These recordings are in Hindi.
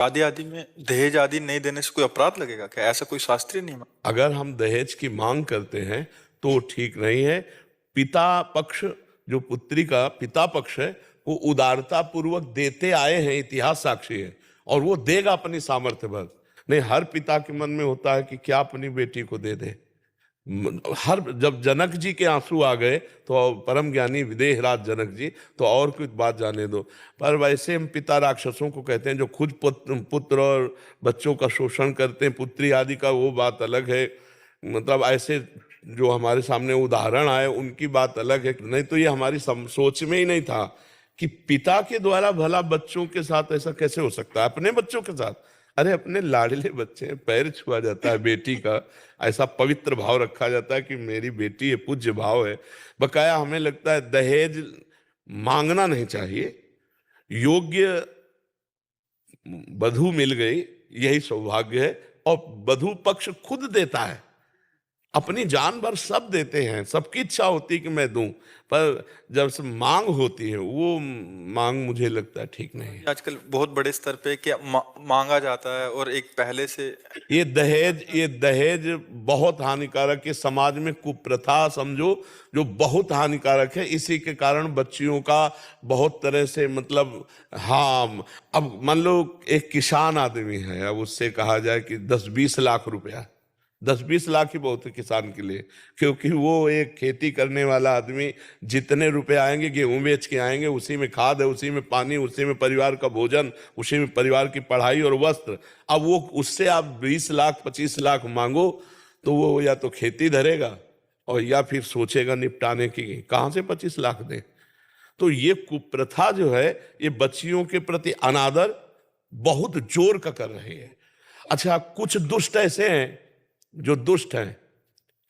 शादी आदि में दहेज आदि नहीं देने से कोई अपराध लगेगा क्या? ऐसा कोई शास्त्रीय नियम है? अगर हम दहेज की मांग करते हैं तो ठीक नहीं है। पिता पक्ष, जो पुत्री का पिता पक्ष है, वो उदारता पूर्वक देते आए हैं, इतिहास साक्षी है, और वो देगा अपनी सामर्थ्य भर। नहीं, हर पिता के मन में होता है कि क्या अपनी बेटी को दे दे। हर जब जनक जी के आंसू आ गए तो परम ज्ञानी विदेहराज जनक जी, तो और कुछ बात जाने दो। पर वैसे हम पिता राक्षसों को कहते हैं जो खुद पुत्र और बच्चों का शोषण करते हैं, पुत्री आदि का, वो बात अलग है। मतलब ऐसे जो हमारे सामने उदाहरण आए उनकी बात अलग है। नहीं तो ये हमारी सोच में ही नहीं था कि पिता के द्वारा भला बच्चों के साथ ऐसा कैसे हो सकता है, अपने बच्चों के साथ। अरे अपने लाडले बच्चे हैं, पैर छुआ जाता है बेटी का, ऐसा पवित्र भाव रखा जाता है कि मेरी बेटी है, पूज्य भाव है। बकाया हमें लगता है दहेज मांगना नहीं चाहिए, योग्य वधू मिल गई यही सौभाग्य है। और वधू पक्ष खुद देता है, अपनी जान भर सब देते हैं, सबकी इच्छा होती है कि मैं दूं, पर जब से मांग होती है वो मांग मुझे लगता है ठीक नहीं है। आजकल बहुत बड़े स्तर पे क्या मांगा जाता है, और एक पहले से ये दहेज बहुत हानिकारक है, समाज में कुप्रथा समझो जो बहुत हानिकारक है। इसी के कारण बच्चियों का बहुत तरह से मतलब, हाँ, अब मान लो एक किसान आदमी है, अब उससे कहा जाए कि 10-20 लाख रुपया, 10-20 लाख ही बहुत है किसान के लिए, क्योंकि वो एक खेती करने वाला आदमी, जितने रुपए आएंगे गेहूं बेच के आएंगे, उसी में खाद है, उसी में पानी, उसी में परिवार का भोजन, उसी में परिवार की पढ़ाई और वस्त्र। अब वो उससे आप 20 लाख 25 लाख मांगो तो वो या तो खेती धरेगा और या फिर सोचेगा निपटाने की, कहां से 25 लाख दें। तो ये कुप्रथा जो है, ये बच्चियों के प्रति अनादर बहुत जोर का कर रही है। अच्छा, कुछ दुष्ट ऐसे हैं जो दुष्ट हैं,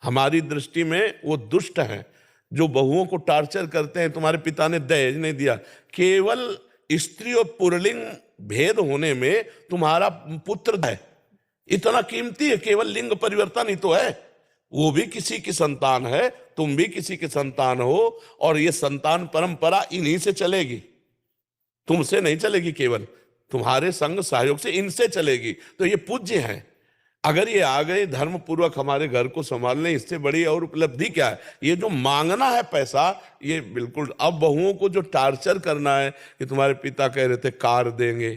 हमारी दृष्टि में वो दुष्ट हैं, जो बहुओं को टार्चर करते हैं। तुम्हारे पिता ने दहेज नहीं दिया, केवल स्त्री और पुल्लिंग भेद होने में तुम्हारा पुत्र है इतना कीमती है, केवल लिंग परिवर्तन ही तो है। वो भी किसी की संतान है, तुम भी किसी की संतान हो, और ये संतान परंपरा इन्हीं से चलेगी, तुमसे नहीं चलेगी, केवल तुम्हारे संग सहयोग से इनसे चलेगी। तो ये पूज्य हैं। अगर ये आ गए धर्म पूर्वक हमारे घर को संभालने, इससे बड़ी और उपलब्धि क्या है। ये जो मांगना है पैसा, ये बिल्कुल। अब बहुओं को जो टार्चर करना है कि तुम्हारे पिता कह रहे थे कार देंगे,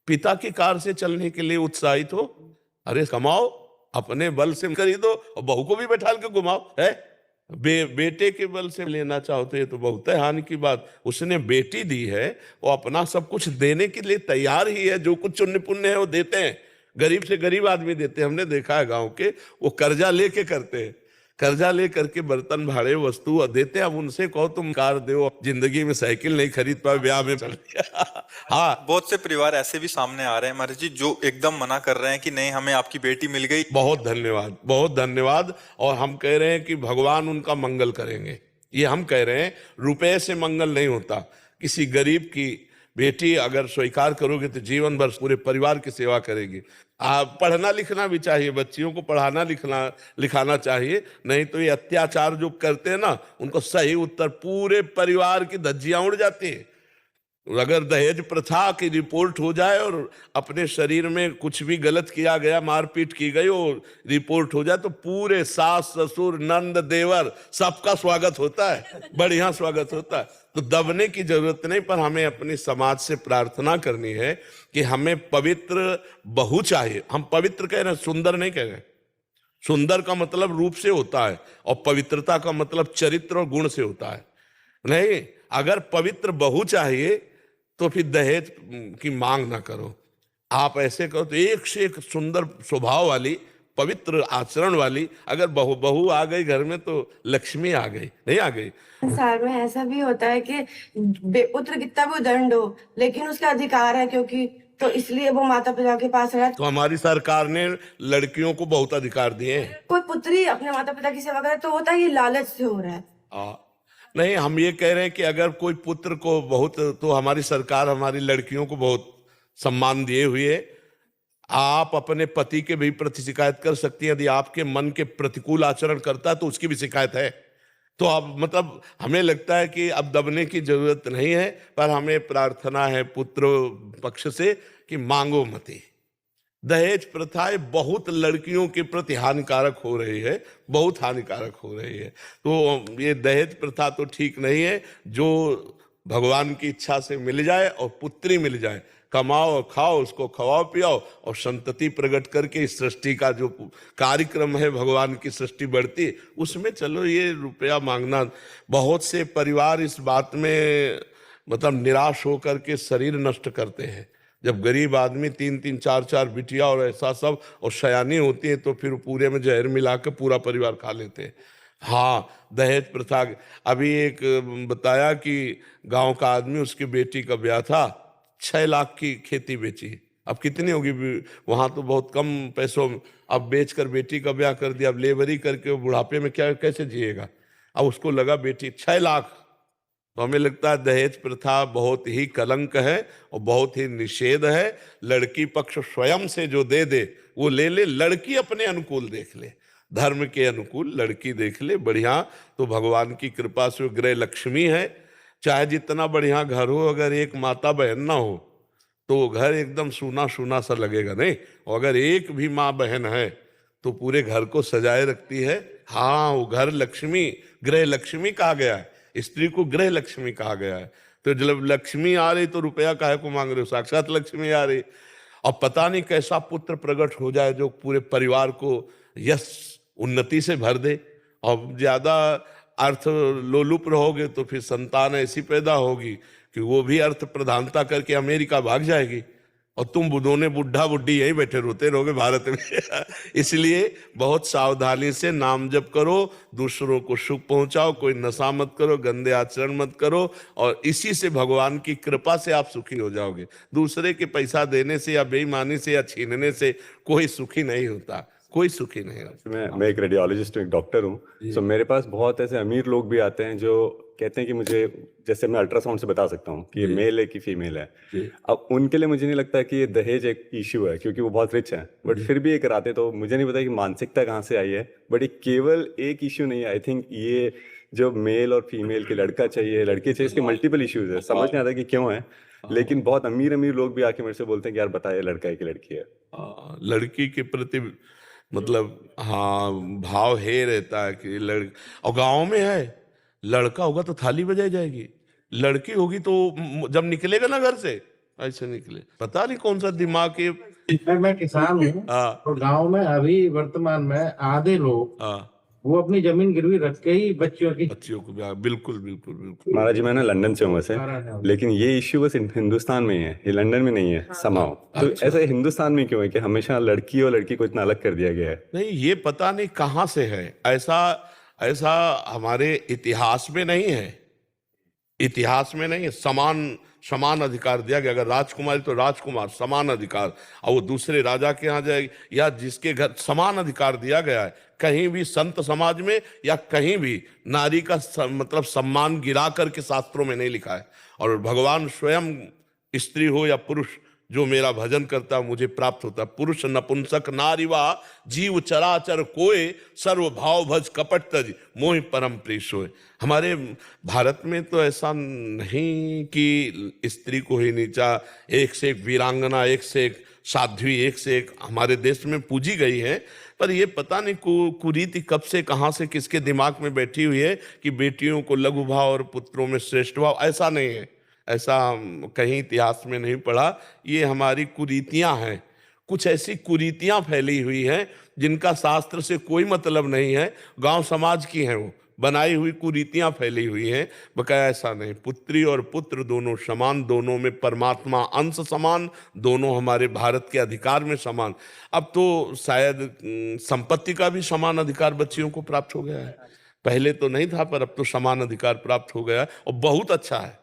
पिता की कार से चलने के लिए उत्साहित हो, अरे कमाओ, अपने बल से खरीदो और बहू को भी बैठा के घुमाओ है। बेटे के बल से लेना चाहो तो ये तो बहुत है हानि की बात। उसने बेटी दी है, वो अपना सब कुछ देने के लिए तैयार ही है, जो कुछ चुन्य पुण्य है वो देते हैं, गरीब से गरीब आदमी देते हैं। हमने देखा है गांव के, वो कर्जा लेके करते हैं, कर्जा ले करके बर्तन भाड़े वस्तु देते हैं। अब उनसे कहो तुम कार दो, जिंदगी में साइकिल नहीं खरीद पाए, ब्याह में चल गया। हाँ, बहुत से परिवार ऐसे भी सामने आ रहे हैं महाराज जी, जो एकदम मना कर रहे हैं कि नहीं, हमें आपकी बेटी मिल गई। बहुत धन्यवाद, बहुत धन्यवाद। और हम कह रहे हैं कि भगवान उनका मंगल करेंगे, ये हम कह रहे हैं। रुपए से मंगल नहीं होता। किसी गरीब की बेटी अगर स्वीकार करोगे तो जीवन भर पूरे परिवार की सेवा करेगी। पढ़ना लिखना भी चाहिए, बच्चियों को पढ़ाना लिखाना चाहिए, नहीं तो ये अत्याचार जो करते हैं ना, उनको सही उत्तर, पूरे परिवार की धज्जियां उड़ जाती है। अगर दहेज प्रथा की रिपोर्ट हो जाए और अपने शरीर में कुछ भी गलत किया गया, मारपीट की गई और रिपोर्ट हो जाए, तो पूरे सास ससुर नंद देवर सबका स्वागत होता है, बढ़िया स्वागत होता है। तो दबने की जरूरत नहीं, पर हमें अपने समाज से प्रार्थना करनी है कि हमें पवित्र बहू चाहिए। हम पवित्र कह रहे हैं, सुंदर नहीं कह रहे। सुंदर का मतलब रूप से होता है और पवित्रता का मतलब चरित्र और गुण से होता है। नहीं, अगर पवित्र बहू चाहिए तो फिर दहेज की मांग ना करो। आप ऐसे करो तो एक से एक सुंदर स्वभाव वाली, पवित्र आचरण वाली अगर बहू आ गई घर में तो लक्ष्मी आ गई, नहीं आ गई। संसार में ऐसा भी होता है कि पुत्र कितना भी उदंड हो, लेकिन उसका अधिकार है, क्योंकि तो इसलिए वो माता पिता के पास रहा। तो हमारी सरकार ने लड़कियों को बहुत अधिकार दिए हैं। कोई पुत्री अपने माता पिता की सेवा करे तो होता है ये लालच से हो रहा है। नहीं, हम ये कह रहे हैं कि अगर कोई पुत्र को बहुत, तो हमारी सरकार हमारी लड़कियों को बहुत सम्मान दिए हुए है। आप अपने पति के भी प्रति शिकायत कर सकती हैं, यदि आपके मन के प्रतिकूल आचरण करता है तो उसकी भी शिकायत है। तो अब मतलब हमें लगता है कि अब दबने की जरूरत नहीं है, पर हमें प्रार्थना है पुत्र पक्ष से कि मांगो मती। दहेज प्रथाएं बहुत लड़कियों के प्रति हानिकारक हो रही है, बहुत हानिकारक हो रही है। तो ये दहेज प्रथा तो ठीक नहीं है। जो भगवान की इच्छा से मिल जाए और पुत्री मिल जाए, कमाओ और खाओ, उसको खवाओ पियाओ और संतति प्रकट करके इस सृष्टि का जो कार्यक्रम है, भगवान की सृष्टि बढ़ती, उसमें चलो ये रुपया मांगना। बहुत से परिवार इस बात में मतलब निराश होकर के शरीर नष्ट करते हैं। जब गरीब आदमी 3-3 4-4 बिटिया और ऐसा सब और सयानी होती है तो फिर पूरे में जहर मिला के पूरा परिवार खा लेते हैं। हाँ, दहेज प्रथा। अभी एक बताया कि गांव का आदमी, उसकी बेटी का ब्याह था, 6 लाख की खेती बेची। अब कितनी होगी वहां तो बहुत कम पैसों में, अब बेचकर बेटी का ब्याह कर दिया। अब लेबरी करके वो बुढ़ापे में क्या कैसे जिएगा। अब उसको लगा बेटी 6 लाख। तो हमें लगता है दहेज प्रथा बहुत ही कलंक है और बहुत ही निषेध है। लड़की पक्ष स्वयं से जो दे दे वो ले ले, लड़की अपने अनुकूल देख ले, धर्म के अनुकूल लड़की देख ले बढ़िया। तो भगवान की कृपा से गृह लक्ष्मी है। चाहे जितना बढ़िया घर हो, अगर एक माता बहन ना हो तो वो घर एकदम सूना सूना सा लगेगा, नहीं। और अगर एक भी माँ बहन है तो पूरे घर को सजाए रखती है। हाँ, वो घर लक्ष्मी, गृह लक्ष्मी कहा गया है, स्त्री को गृह लक्ष्मी कहा गया है। तो जब लक्ष्मी आ रही तो रुपया काहे को मांग रहे हो, साक्षात लक्ष्मी आ रही। और पता नहीं कैसा पुत्र प्रकट हो जाए जो पूरे परिवार को यश उन्नति से भर दे। और ज्यादा अर्थ लोलुप रहोगे तो फिर संतान ऐसी पैदा होगी कि वो भी अर्थ प्रधानता करके अमेरिका भाग जाएगी और तुम दोनों बुढ़ा बुढ़ी यहीं बैठे रोते रहोगे भारत में। इसलिए बहुत सावधानी से नाम जप करो, दूसरों को सुख पहुंचाओ, कोई नशा मत करो, गंदे आचरण मत करो, और इसी से भगवान की कृपा से आप सुखी हो जाओगे। दूसरे के पैसा देने से या बेईमानी से या छीनने से कोई सुखी नहीं होता, कोई सुखी नहीं होता। मैं एक रेडियोलॉजिस्ट हूँ, एक डॉक्टर हूँ। सो मेरे पास बहुत ऐसे अमीर लोग भी आते हैं जो कहते हैं कि मुझे, जैसे मैं अल्ट्रासाउंड से बता सकता हूँ कि ये मेल है कि फीमेल है। अब उनके लिए मुझे नहीं लगता कि ये दहेज एक इश्यू है, क्योंकि वो बहुत रिच है, बट फिर भी ये कराते। तो मुझे नहीं पता कि मानसिकता कहाँ से आई है, बट ये केवल एक इश्यू नहीं है। आई थिंक ये जो मेल और फीमेल के, लड़का चाहिए लड़की चाहिए, इसके मल्टीपल इश्यूज है। समझ नहीं आता कि क्यों है, लेकिन बहुत अमीर अमीर लोग भी आके मेरे से बोलते हैं कि यार बताइए लड़का है कि लड़की है। लड़की के प्रति मतलब हाँ भाव है रहता है कि और गांव में है, लड़का होगा तो थाली बजाई जाएगी, लड़की होगी तो जब निकलेगा ना घर से ऐसे निकले। पता नहीं कौन सा दिमाग के। मैं किसान हूँ तो गांव में अभी वर्तमान में आधे लोग वो अपनी जमीन गिरवी रख के ही बच्चियों को बिल्कुल बिल्कुल बिल्कुल। महाराज जी, मैं ना लंदन से हूँ वैसे, लेकिन ये इश्यू बस हिंदुस्तान में ही है, ये लंदन में नहीं है समाओ। तो ऐसे हिंदुस्तान में क्यों है कि हमेशा लड़की और लड़की को इतना अलग कर दिया गया है? नहीं, ये पता नहीं कहाँ से है। ऐसा हमारे इतिहास में नहीं है, इतिहास में नहीं है। समान अधिकार दिया गया। अगर राजकुमारी तो राजकुमार, समान अधिकार। और वो दूसरे राजा के यहाँ जाएगी या जिसके घर, समान अधिकार दिया गया है। कहीं भी संत समाज में या कहीं भी नारी का मतलब सम्मान गिरा करके शास्त्रों में नहीं लिखा है। और भगवान स्वयं, स्त्री हो या पुरुष, जो मेरा भजन करता मुझे प्राप्त होता। पुरुष नपुंसक नारीवा जीव चराचर कोय, सर्व भाव भज कपट तज मोहि परम प्रीश होय। हमारे भारत में तो ऐसा नहीं कि स्त्री को ही नीचा, एक से एक वीरांगना, एक से एक साध्वी, एक से एक हमारे देश में पूजी गई है। पर ये पता नहीं कुरीति कब से कहाँ से किसके दिमाग में बैठी हुई है कि बेटियों को लघु भाव और पुत्रों में श्रेष्ठ भाव। ऐसा नहीं है, ऐसा कहीं इतिहास में नहीं पढ़ा। ये हमारी कुरीतियां हैं, कुछ ऐसी कुरीतियां फैली हुई हैं जिनका शास्त्र से कोई मतलब नहीं है, गांव समाज की हैं, वो बनाई हुई कुरीतियां फैली हुई हैं। बकाया ऐसा नहीं, पुत्री और पुत्र दोनों समान, दोनों में परमात्मा अंश समान, दोनों हमारे भारत के अधिकार में समान। अब तो शायद संपत्ति का भी समान अधिकार बच्चियों को प्राप्त हो गया है। पहले तो नहीं था, पर अब तो समान अधिकार प्राप्त हो गया और बहुत अच्छा है।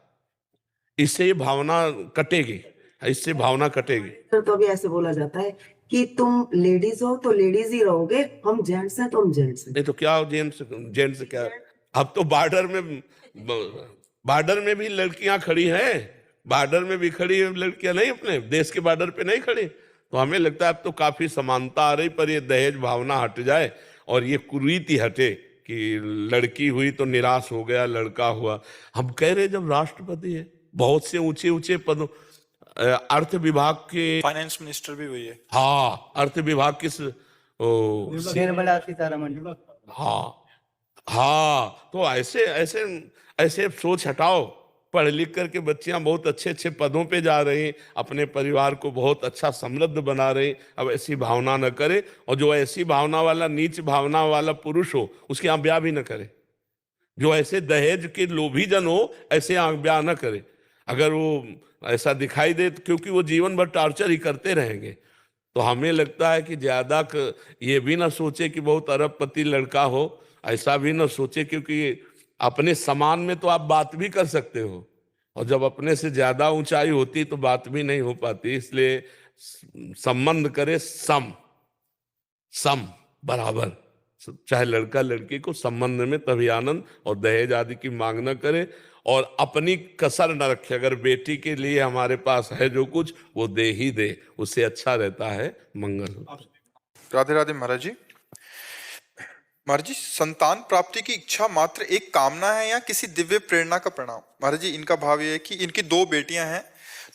इससे ये भावना कटेगी, इससे भावना कटेगी। तो अभी ऐसे बोला जाता है कि तुम लेडीज हो तो लेडीज ही रहोगे, हम जेंट्स हैं तो हम जेंट्स हैं। नहीं तो क्या जेंट्स क्या? अब तो बॉर्डर में भी लड़कियां खड़ी हैं, बॉर्डर में भी खड़ी है लड़कियां, नहीं अपने देश के बॉर्डर पे नहीं खड़ी। तो हमें लगता है अब तो काफी समानता आ रही, पर ये दहेज भावना हट जाए और ये कुरीति हटे कि लड़की हुई तो निराश हो गया, लड़का हुआ। हम कह रहे जब राष्ट्रपति है, बहुत से ऊंचे ऊंचे पदों, अर्थ विभाग के, फाइनेंस मिनिस्टर भी वही है। हाँ, अर्थ विभाग की निर्मला सीतारमण। हाँ हाँ, तो ऐसे ऐसे ऐसे सोच हटाओ। पढ़ लिख करके बच्चियां बहुत अच्छे अच्छे पदों पे जा रही हैं, अपने परिवार को बहुत अच्छा समृद्ध बना रही। अब ऐसी भावना न करे, और जो ऐसी भावना वाला, नीच भावना वाला पुरुष हो, उसके यहाँ ब्याह भी न करे। जो ऐसे दहेज के लोभी जन हो, ऐसे यहाँ ब्याह न करे। अगर वो ऐसा दिखाई दे, क्योंकि वो जीवन भर टॉर्चर ही करते रहेंगे। तो हमें लगता है कि ज्यादा ये भी ना सोचे कि बहुत अरबपति लड़का हो, ऐसा भी ना सोचे, क्योंकि अपने समान में तो आप बात भी कर सकते हो, और जब अपने से ज्यादा ऊंचाई होती तो बात भी नहीं हो पाती। इसलिए संबंध करे सम बराबर, चाहे लड़का लड़की को संबंध में तभी आनंद, और दहेज आदि की मांग न करे, और अपनी कसर न रखे। अगर बेटी के लिए हमारे पास है जो कुछ, वो दे ही दे, उससे अच्छा रहता है मंगल। राधे राधे महाराज जी। महाराज जी, संतान प्राप्ति की इच्छा मात्र एक कामना है या किसी दिव्य प्रेरणा का परिणाम? महाराज जी, इनका भाव ये है कि इनकी 2 बेटियां हैं,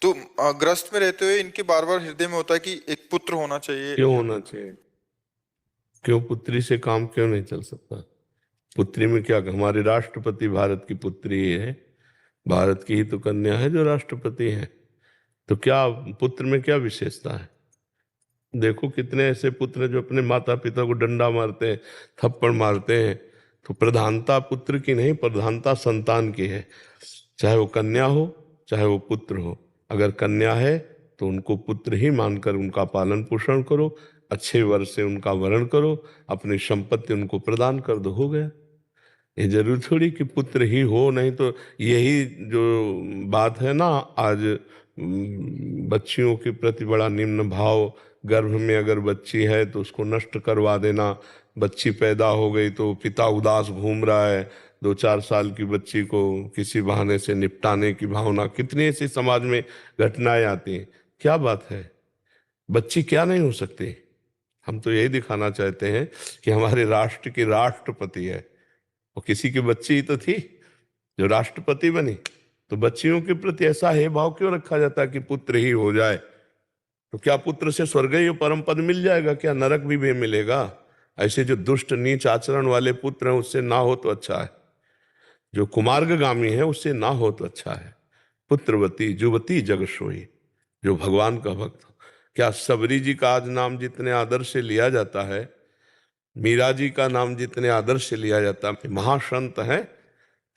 तो ग्रस्त में रहते हुए इनके बार बार हृदय में होता है कि एक पुत्र होना चाहिए। क्यों होना चाहिए? क्यों पुत्री से काम क्यों नहीं चल सकता? पुत्री में क्या, हमारे राष्ट्रपति भारत की पुत्री है, भारत की ही तो कन्या है जो राष्ट्रपति है। तो क्या पुत्र में क्या विशेषता है? देखो कितने ऐसे पुत्र जो अपने माता पिता को डंडा मारते हैं, थप्पड़ मारते हैं। तो प्रधानता पुत्र की नहीं, प्रधानता संतान की है। चाहे वो कन्या हो, चाहे वो पुत्र हो। अगर कन्या है तो उनको पुत्र ही मानकर उनका पालन पोषण करो, अच्छे वर से उनका वरण करो, अपनी संपत्ति उनको प्रदान कर दो, हो गया। ये जरूर थोड़ी कि पुत्र ही हो, नहीं तो यही जो बात है ना आज, बच्चियों के प्रति बड़ा निम्न भाव। गर्भ में अगर बच्ची है तो उसको नष्ट करवा देना। बच्ची पैदा हो गई तो पिता उदास घूम रहा है, 2-4 साल की बच्ची को किसी बहाने से निपटाने की भावना। कितनी ऐसी समाज में घटनाएं आती हैं। क्या बात है, बच्ची क्या नहीं हो सकती? हम तो यही दिखाना चाहते हैं कि हमारे राष्ट्र की राष्ट्रपति है, और किसी की बच्ची ही तो थी जो राष्ट्रपति बनी। तो बच्चियों के प्रति ऐसा है भाव क्यों रखा जाता है कि पुत्र ही हो जाए? तो क्या पुत्र से स्वर्गीय परम पद मिल जाएगा? क्या नरक भी मिलेगा? ऐसे जो दुष्ट नीच आचरण वाले पुत्र हैं, उससे ना हो तो अच्छा है। जो कुमार्गगामी है, उससे ना हो तो अच्छा है। पुत्रवती जुवती जग सोई, जो भगवान का भक्त हो। क्या सबरी जी का आज नाम जितने आदर से लिया जाता है, मीरा जी का नाम जितने आदर से लिया जाता है, महासंत हैं,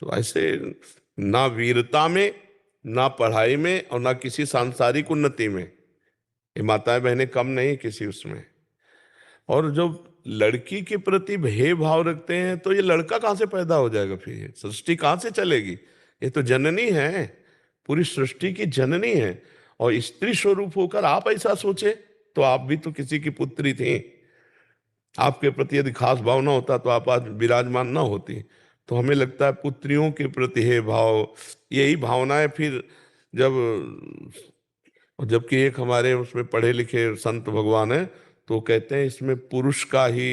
तो ऐसे ना वीरता में, ना पढ़ाई में, और ना किसी सांसारिक उन्नति में ये माताएं बहनें कम नहीं किसी उसमें। और जब लड़की के प्रति भेदभाव रखते हैं तो ये लड़का कहाँ से पैदा हो जाएगा? फिर ये सृष्टि कहाँ से चलेगी? ये तो जननी है, पूरी सृष्टि की जननी है। और स्त्री स्वरूप होकर आप ऐसा सोचे, तो आप भी तो किसी की पुत्री थी। आपके प्रति यदि खास भावना होता तो आप आज विराजमान ना होती। तो हमें लगता है पुत्रियों के प्रति है भाव, यही भावनाएं फिर जबकि एक हमारे उसमें पढ़े लिखे संत भगवान है, तो कहते हैं इसमें पुरुष का ही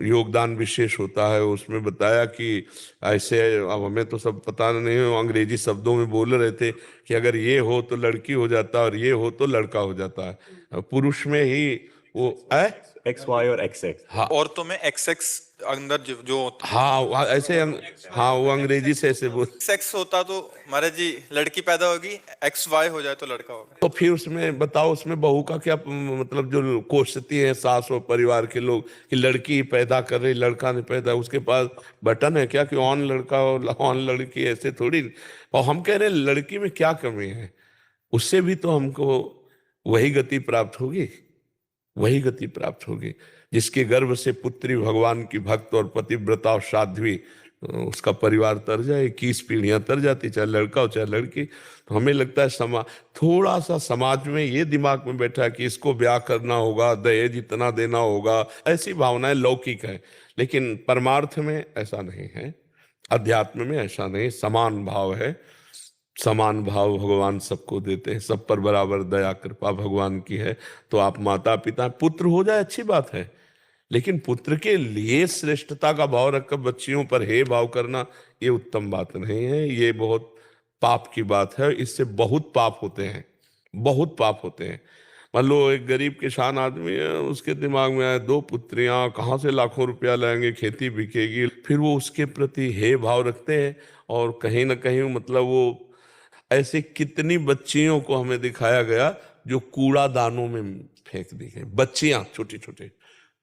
योगदान विशेष होता है। उसमें बताया कि ऐसे, अब हमें तो सब पता नहीं, अंग्रेजी शब्दों में बोल रहे थे कि अगर ये हो तो लड़की हो जाता और ये हो तो लड़का हो जाता है। पुरुष में ही वो XY और XX। हाँ, औरतों में XX अंदर जो हाँ ऐसे हाँ, वो अंग्रेजी से ऐसे बोल। सेक्स होता तो महाराज जी लड़की पैदा होगी, XY हो जाए तो लड़का होगा। तो फिर उसमें बताओ, उसमें बहू का क्या मतलब? जो कोसती है सास और परिवार के लोग कि लड़की पैदा कर रही, लड़का नहीं पैदा, उसके पास बटन है क्या कि ऑन लड़का और ऑन लड़की? ऐसे थोड़ी। और हम कह रहे हैं लड़की में क्या कमी है? उससे भी तो हमको वही गति प्राप्त होगी, वही गति प्राप्त होगी जिसके गर्भ से पुत्री भगवान की भक्त और पतिव्रता और साध्वी, उसका परिवार तर जाए, 21 पीढ़ियां तर जाती, चाहे लड़का हो चाहे लड़की। तो हमें लगता है थोड़ा सा समाज में ये दिमाग में बैठा है कि इसको ब्याह करना होगा, दहेज इतना देना होगा, ऐसी भावनाएं लौकिक है। लेकिन परमार्थ में ऐसा नहीं है, अध्यात्म में ऐसा नहीं। समान भाव है, समान भाव भगवान सबको देते हैं, सब पर बराबर दया कृपा भगवान की है। तो आप माता पिता, पुत्र हो जाए अच्छी बात है, लेकिन पुत्र के लिए श्रेष्ठता का भाव रखकर बच्चियों पर हे भाव करना, ये उत्तम बात नहीं है। ये बहुत पाप की बात है। इससे बहुत पाप होते हैं, बहुत पाप होते हैं। मान लो एक गरीब किसान आदमी है, उसके दिमाग में आए 2 पुत्रियां, कहाँ से लाखों रुपया लाएंगे, खेती बिकेगी, फिर वो उसके प्रति हे भाव रखते हैं और कहीं ना कहीं मतलब वो ऐसे कितनी बच्चियों को हमें दिखाया गया जो कूड़ादानों में फेंक दी गई। बच्चियां छोटी छोटी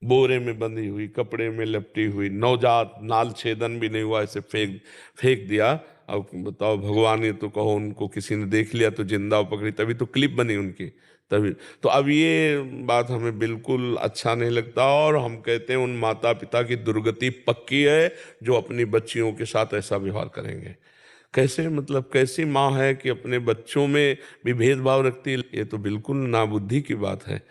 बोरे में बंधी हुई, कपड़े में लपटी हुई, नवजात, नाल छेदन भी नहीं हुआ, ऐसे फेंक फेंक दिया। अब बताओ, भगवान, ये तो कहो उनको किसी ने देख लिया तो जिंदा पकड़ी, तभी तो क्लिप बनी उनकी, तभी तो। अब ये बात हमें बिल्कुल अच्छा नहीं लगता और हम कहते हैं उन माता पिता की दुर्गति पक्की है जो अपनी बच्चियों के साथ ऐसा व्यवहार करेंगे। कैसे, मतलब कैसी माँ है कि अपने बच्चों में भी भेदभाव रखती है? ये तो बिल्कुल नाबुद्धि की बात है।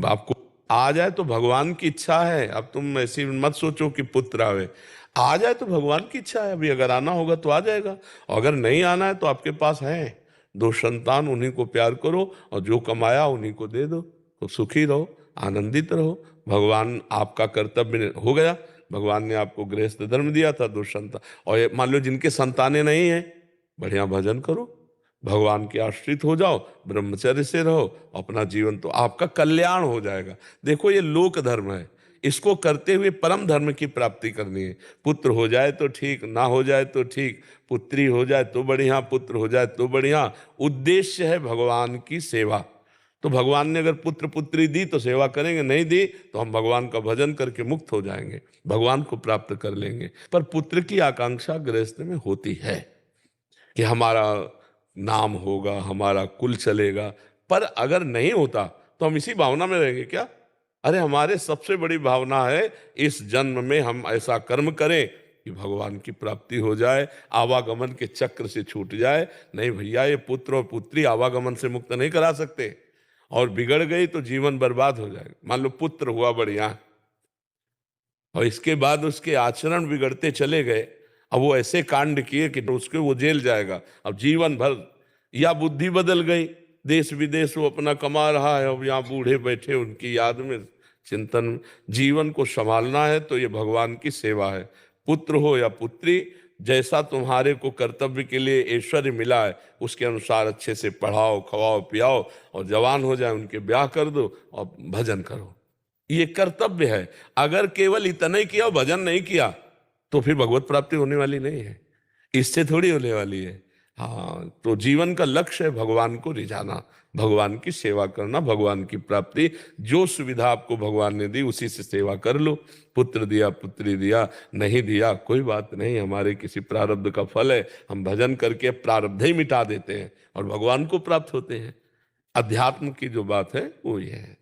आपको आ जाए तो भगवान की इच्छा है, अब तुम ऐसी मत सोचो कि पुत्र आवे, आ जाए तो भगवान की इच्छा है। अभी अगर आना होगा तो आ जाएगा, और अगर नहीं आना है तो आपके पास है 2 संतान, उन्हीं को प्यार करो और जो कमाया उन्हीं को दे दो, तो सुखी रहो, आनंदित रहो। भगवान आपका कर्तव्य हो गया, भगवान ने आपको गृहस्थ धर्म दिया था, 2 संतान। और ये मान लो जिनके संतानें नहीं है, बढ़िया भजन करो, भगवान के आश्रित हो जाओ, ब्रह्मचर्य से रहो, अपना जीवन तो आपका कल्याण हो जाएगा। देखो ये लोक धर्म है, इसको करते हुए परम धर्म की प्राप्ति करनी है। पुत्र हो जाए तो ठीक, ना हो जाए तो ठीक, पुत्री हो जाए तो बढ़िया, पुत्र हो जाए तो बढ़िया। उद्देश्य है भगवान की सेवा। तो भगवान ने अगर पुत्र पुत्री दी तो सेवा करेंगे, नहीं दी तो हम भगवान का भजन करके मुक्त हो जाएंगे, भगवान को प्राप्त कर लेंगे। पर पुत्र की आकांक्षा गृहस्थ में होती है कि हमारा नाम होगा, हमारा कुल चलेगा। पर अगर नहीं होता तो हम इसी भावना में रहेंगे क्या? अरे हमारे सबसे बड़ी भावना है इस जन्म में हम ऐसा कर्म करें कि भगवान की प्राप्ति हो जाए, आवागमन के चक्र से छूट जाए। नहीं भैया, ये पुत्र और पुत्री आवागमन से मुक्त नहीं करा सकते, और बिगड़ गई तो जीवन बर्बाद हो जाएगा। मान लो पुत्र हुआ बढ़िया और इसके बाद उसके आचरण बिगड़ते चले गए, अब वो ऐसे कांड किए कि तो उसके वो जेल जाएगा अब जीवन भर। या बुद्धि बदल गई, देश विदेश वो अपना कमा रहा है, अब यहाँ बूढ़े बैठे उनकी याद में चिंतन। जीवन को संभालना है तो ये भगवान की सेवा है। पुत्र हो या पुत्री, जैसा तुम्हारे को कर्तव्य के लिए ऐश्वर्य मिला है उसके अनुसार अच्छे से पढ़ाओ, खवाओ, पियाओ, और जवान हो जाए उनके ब्याह कर दो और भजन करो। ये कर्तव्य है। अगर केवल इतना ही किया, भजन नहीं किया, तो फिर भगवत प्राप्ति होने वाली नहीं है, इससे थोड़ी होने वाली है। हाँ, तो जीवन का लक्ष्य है भगवान को रिझाना, भगवान की सेवा करना, भगवान की प्राप्ति। जो सुविधा आपको भगवान ने दी उसी से सेवा कर लो। पुत्र दिया, पुत्री दिया, नहीं दिया, कोई बात नहीं, हमारे किसी प्रारब्ध का फल है। हम भजन करके प्रारब्ध ही मिटा देते हैं और भगवान को प्राप्त होते हैं। अध्यात्म की जो बात है वो ये है।